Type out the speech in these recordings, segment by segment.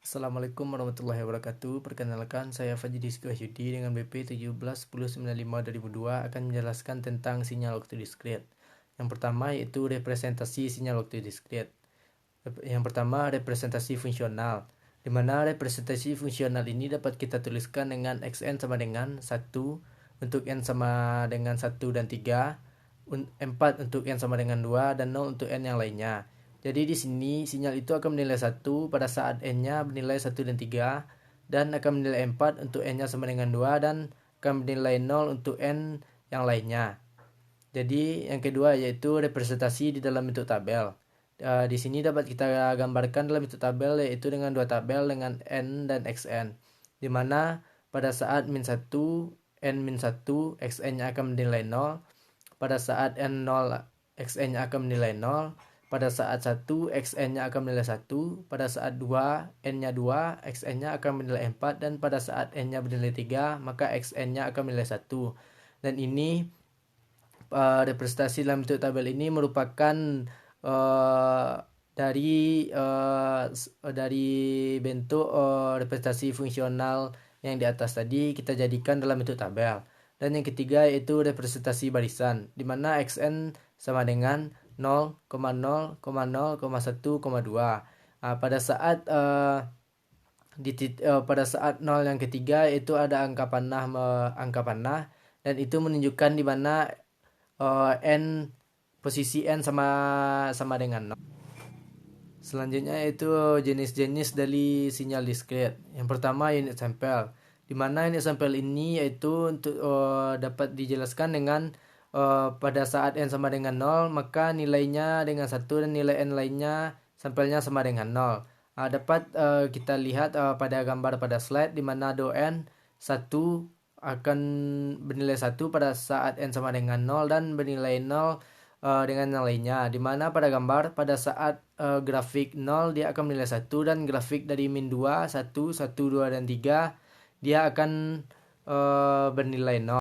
Assalamualaikum warahmatullahi wabarakatuh. Perkenalkan, saya Fajri Wahyudi dengan BP 171095-2002 akan menjelaskan tentang sinyal waktu diskret. Yang pertama yaitu representasi sinyal waktu diskret. Yang pertama representasi fungsional, di mana representasi fungsional ini dapat kita tuliskan dengan xn sama dengan 1 untuk n sama dengan 1 dan 3, 4 untuk n sama dengan 2, dan 0 untuk n yang lainnya. Jadi di sini sinyal itu akan bernilai 1 pada saat n-nya bernilai 1 dan 3, dan akan bernilai 4 untuk n-nya sama dengan 2, dan akan bernilai 0 untuk n yang lainnya. Jadi yang kedua yaitu representasi di dalam bentuk tabel. Di sini dapat kita gambarkan dalam bentuk tabel yaitu dengan dua tabel dengan n dan xn, di mana pada saat min 1 n min 1 xn-nya akan bernilai 0, pada saat n0 xn-nya akan bernilai 0, pada saat 1 xn-nya akan bernilai 1, pada saat 2 n-nya 2 xn-nya akan bernilai 4, dan pada saat n-nya bernilai 3 maka xn-nya akan bernilai 1. Dan ini representasi dalam bentuk tabel ini merupakan dari bentuk representasi fungsional yang di atas tadi kita jadikan dalam bentuk tabel. Dan yang ketiga yaitu representasi barisan, di mana xn sama dengan 0,0,0,1,2. Pada saat pada saat 0 yang ketiga itu ada angka panah, dan itu menunjukkan di mana n posisi n sama dengan 0. Selanjutnya itu jenis-jenis dari sinyal diskret. Yang pertama unit sampel, di mana unit sampel ini yaitu untuk dapat dijelaskan dengan pada saat n sama dengan 0 maka nilainya dengan 1 dan nilai n lainnya sampelnya sama dengan 0. Dapat kita lihat pada gambar pada slide, di mana do n 1 akan bernilai 1 pada saat n sama dengan 0 dan bernilai 0 dengan yang lainnya, di mana pada gambar pada saat grafik 0 dia akan bernilai 1, dan grafik dari min 2, 1, 1, 2, dan 3 dia akan bernilai 0.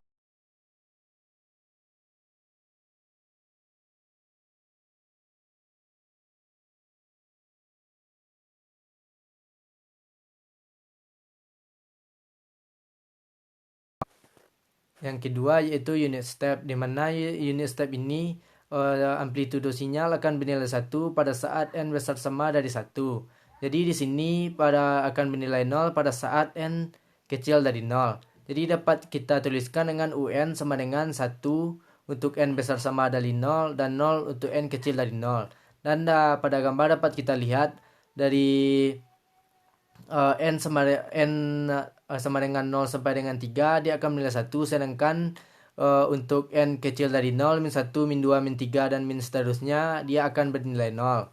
Yang kedua yaitu unit step, di mana unit step ini amplitudo sinyal akan bernilai 1 pada saat n besar sama dari 1. Jadi di sini akan bernilai 0 pada saat n kecil dari 0. Jadi dapat kita tuliskan dengan UN sama dengan 1 untuk n besar sama dari 0 dan 0 untuk n kecil dari 0. Dan pada gambar dapat kita lihat dari n sama dengan 0 sampai dengan 3 dia akan bernilai 1, sedangkan untuk n kecil dari 0, min 1, min 2, min 3, dan min seterusnya dia akan bernilai 0.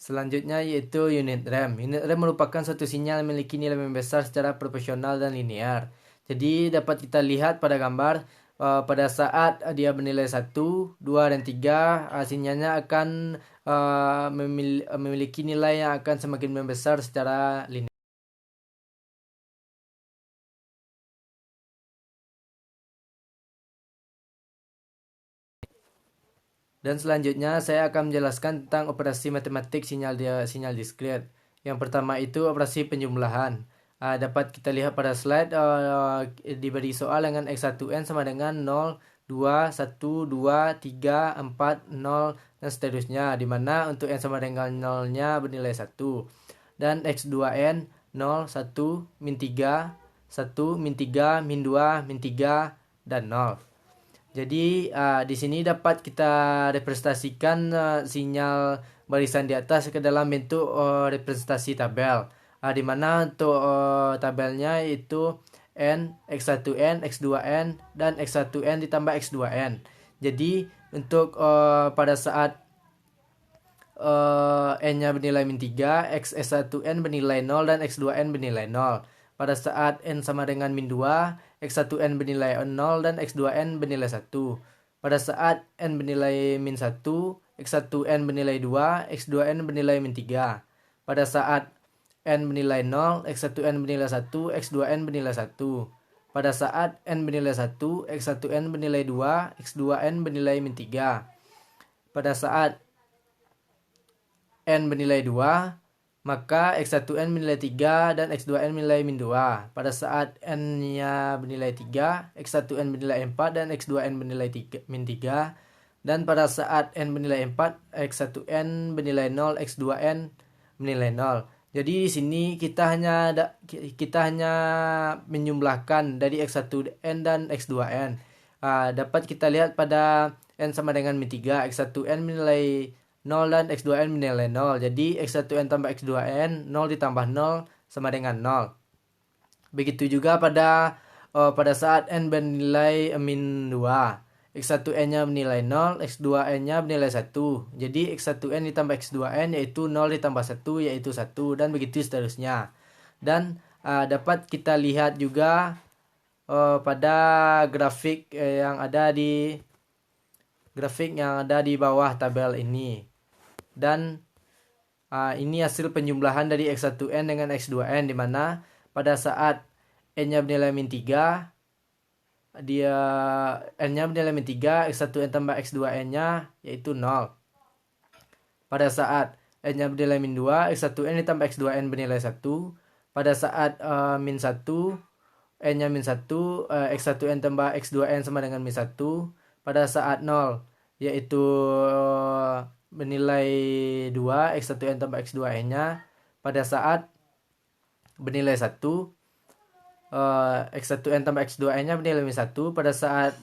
Selanjutnya yaitu unit rem. Unit rem merupakan suatu sinyal yang memiliki nilai membesar secara proporsional dan linear. Jadi dapat kita lihat pada gambar pada saat dia bernilai 1, 2, dan 3 sinyalnya akan memiliki nilai yang akan semakin membesar secara linear. Dan selanjutnya saya akan menjelaskan tentang operasi matematik sinyal diskret. Yang pertama itu operasi penjumlahan. Dapat kita lihat pada slide diberi soal dengan x1n sama dengan 0, 2, 1, 2, 3, 4, 0, dan seterusnya, di mana untuk n sama dengan 0-nya bernilai 1. Dan x2n 0, 1, min 3, 1, min 3, min 2, min 3, dan 0. Jadi di sini dapat kita representasikan sinyal barisan di atas ke dalam bentuk representasi tabel. Di mana untuk tabelnya itu n, x1n, x2n, dan x1n ditambah x2n. Jadi untuk pada saat n-nya bernilai min 3, x1n bernilai 0, dan x2n bernilai 0. Pada saat n sama dengan min 2, x1n bernilai 0 dan x2n bernilai 1. Pada saat n bernilai min 1, x1n bernilai 2, x2n bernilai min 3. Pada saat n bernilai 0, x1n bernilai 1, x2n bernilai 1. pada saat n bernilai 1, x1n bernilai 2, x2n bernilai min 3. Pada saat n bernilai 2, maka x1n bernilai 3 dan x2n bernilai min 2. Pada saat n-nya bernilai 3, x1n bernilai 4 dan x2n bernilai min 3. Dan pada saat n bernilai 4, x1n bernilai 0, x2n bernilai 0. Jadi di sini kita hanya menjumlahkan dari x1n dan x2n. Dapat kita lihat pada n sama dengan min 3, x1n bernilai 0 dan x2n bernilai 0. Jadi x1n tambah x2n, 0 ditambah 0 sama dengan 0. Begitu juga pada saat n bernilai min 2. X1n-nya bernilai 0, X2n-nya bernilai 1. Jadi X1n ditambah X2n yaitu 0 ditambah 1 yaitu 1 dan begitu seterusnya. Dan dapat kita lihat juga pada grafik yang ada di bawah tabel ini. Dan ini hasil penjumlahan dari X1n dengan X2n, di mana pada saat n-nya bernilai min 3, n-nya bernilai min 3, x1n tambah x2n-nya yaitu 0. Pada saat n-nya bernilai min 2, x1n ditambah x2n bernilai 1. Pada saat min 1, n-nya min 1, x1n tambah x2n sama dengan min 1. Pada saat 0, yaitu bernilai 2, x1n tambah x2n-nya. Pada saat bernilai 1, x1n tambah x2n-nya bernilai min 1. Pada saat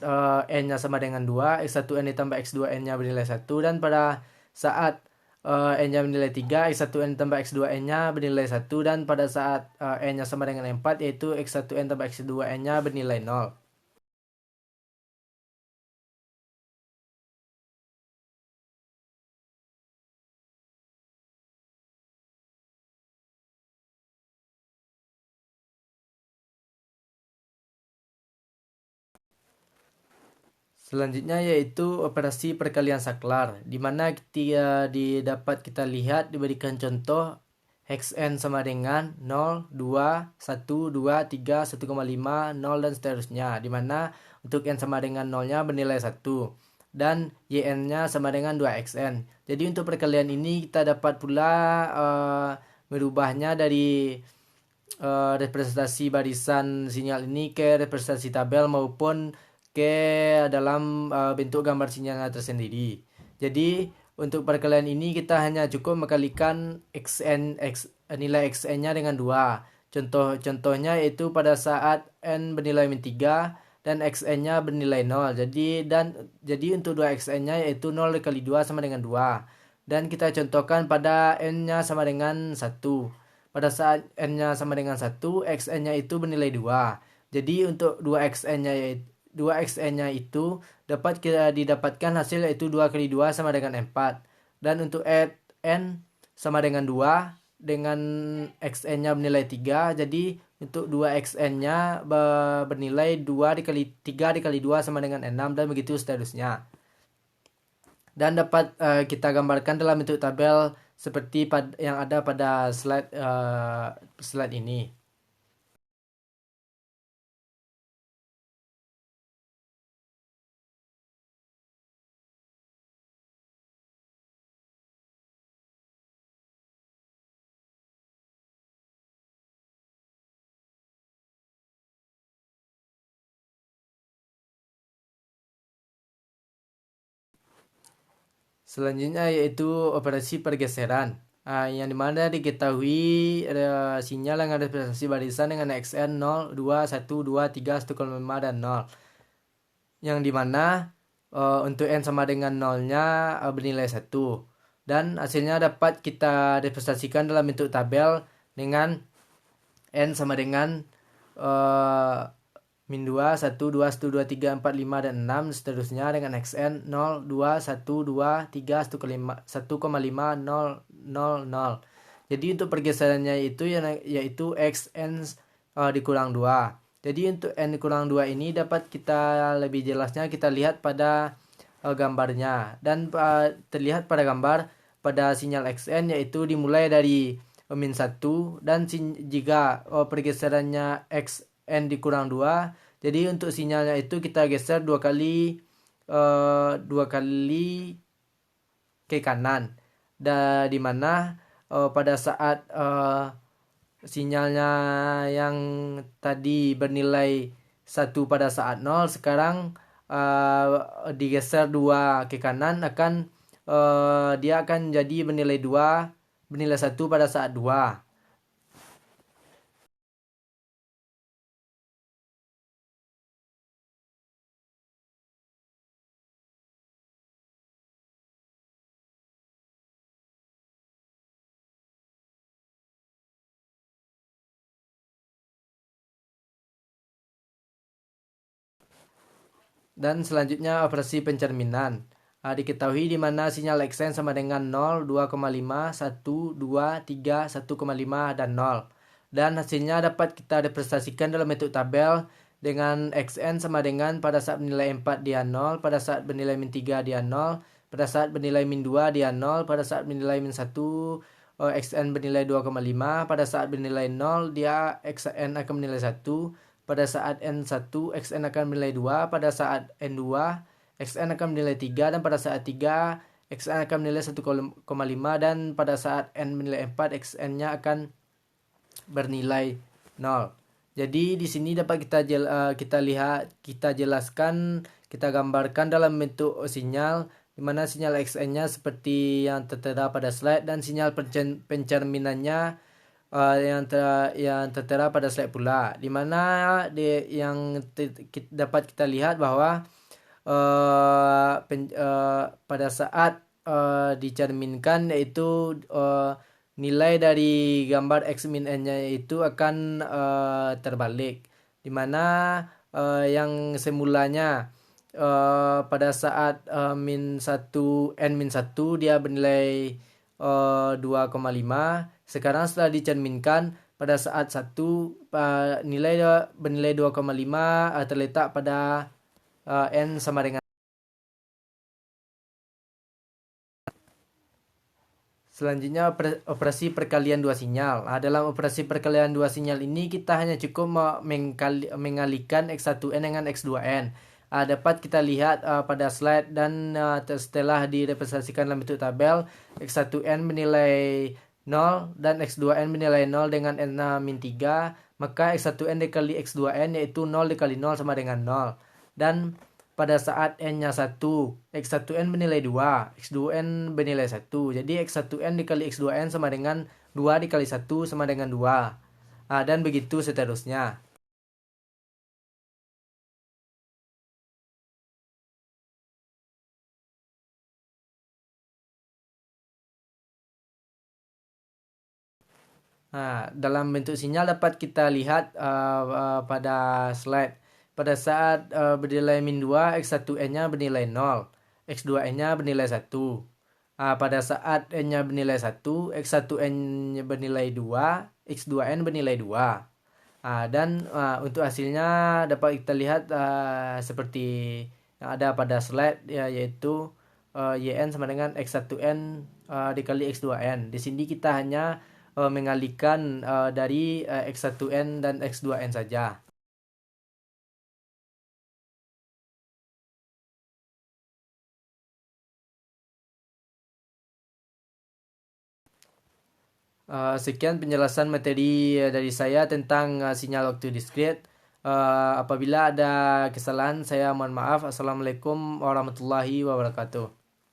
n-nya sama dengan 2, x1n ditambah x2n-nya bernilai 1. Dan pada saat n-nya bernilai 3, x1n tambah x2n-nya bernilai 1. Dan pada saat n-nya sama dengan 4, yaitu x1n tambah x2n-nya bernilai 0. Selanjutnya yaitu operasi perkalian saklar, di mana dapat kita lihat diberikan contoh xn sama dengan 0, 2, 1, 2, 3, 1,5, 0 dan seterusnya, di mana untuk n sama dengan 0-nya bernilai 1 dan yn-nya sama dengan 2xn. Jadi untuk perkalian ini kita dapat pula merubahnya dari representasi barisan sinyal ini ke representasi tabel maupun ke dalam bentuk gambar sinyalnya tersendiri. Jadi untuk perkalian ini kita hanya cukup mengkalikan nilai xn-nya dengan 2. Contohnya yaitu pada saat n bernilai min 3 dan xn-nya bernilai 0. Jadi untuk 2xn-nya yaitu 0 dikali 2 sama dengan 2. Dan kita contohkan pada n-nya sama dengan 1. Pada saat n-nya sama dengan 1, xn-nya itu bernilai 2. Jadi untuk 2xn-nya itu dapat kita didapatkan hasil yaitu 2 kali 2 sama dengan 4. Dan untuk n sama dengan 2 dengan xn-nya bernilai 3. Jadi untuk 2xn-nya bernilai 3 dikali 2 sama dengan 6 dan begitu seterusnya. Dan dapat kita gambarkan dalam bentuk tabel seperti yang ada pada slide ini. Selanjutnya yaitu operasi pergeseran, yang dimana diketahui sinyal yang ada representasi barisan dengan xn 0, 2, 1, 2, 3, 1,5 dan 0. Yang dimana untuk n sama dengan 0-nya bernilai 1. Dan hasilnya dapat kita representasikan dalam bentuk tabel dengan n sama dengan min 2, 1, 2, 1, 2, 3, 4, 5, dan 6 seterusnya dengan xn 0, 2, 1, 2, 3, 1,5, 0, 0. Jadi untuk pergeserannya yaitu xn dikurang 2. Jadi untuk n dikurang 2 ini dapat kita lebih jelasnya kita lihat pada gambarnya. Dan terlihat pada gambar pada sinyal xn yaitu dimulai dari min 1 dan jika pergeserannya xn dikurang 2 Jadi untuk sinyalnya itu kita geser dua kali ke kanan. Dan di mana pada saat sinyalnya yang tadi bernilai 1 pada saat 0, sekarang digeser 2 ke kanan, dia akan jadi bernilai 2, bernilai 1 pada saat 2. Dan selanjutnya operasi pencerminan. Diketahui di mana sinyal Xn sama dengan 0, 2,5, 1, 2, 3, 1,5, dan 0. Dan hasilnya dapat kita representasikan dalam bentuk tabel dengan Xn sama dengan pada saat bernilai 4 dia 0, pada saat bernilai min 3 dia 0, pada saat bernilai min 2 dia 0, pada saat bernilai min 1 Xn bernilai 2,5, pada saat bernilai 0 dia Xn akan bernilai 1, pada saat N1 Xn akan bernilai 2, pada saat N2 Xn akan bernilai 3, dan pada saat 3 Xn akan bernilai 1,5, dan pada saat N bernilai 4 Xn-nya akan bernilai 0. Jadi di sini dapat kita jelaskan, kita gambarkan dalam bentuk sinyal, di mana sinyal Xn-nya seperti yang tertera pada slide, dan sinyal pencerminannya yang tertera pada slide pula, di mana dapat kita lihat bahwa pada saat dicerminkan, yaitu nilai dari gambar X min N-nya itu akan terbalik, di mana yang semulanya pada saat min 1 N min 1 dia bernilai 2,5. Sekarang setelah dicerminkan, pada saat 1 nilai bernilai 2,5 terletak pada N sama dengan. Selanjutnya operasi perkalian dua sinyal. Dalam operasi perkalian dua sinyal ini kita hanya cukup mengalikan X1N dengan X2N. Dapat kita lihat pada slide, dan setelah direpresentasikan dalam bentuk tabel, X1N bernilai 0 dan X2N bernilai 0 dengan N-3, maka X1N dikali X2N yaitu 0 dikali 0 sama dengan 0. Dan pada saat N-nya 1, X1N bernilai 2, X2N bernilai 1. Jadi X1N dikali X2N sama dengan 2 dikali 1 sama dengan 2. Dan begitu seterusnya. Dalam bentuk sinyal dapat kita lihat pada slide. Pada saat bernilai min 2, X1N-nya bernilai 0, X2N-nya bernilai 1. Pada saat N-nya bernilai 1, X1N-nya bernilai 2, X2N bernilai 2. Dan untuk hasilnya dapat kita lihat seperti yang ada pada slide, yaitu YN sama dengan X1N dikali X2N. Di sini kita hanya mengalihkan dari X1N dan X2N saja. Sekian penjelasan materi dari saya tentang sinyal waktu diskret. Apabila ada kesalahan, saya mohon maaf. Assalamualaikum warahmatullahi wabarakatuh.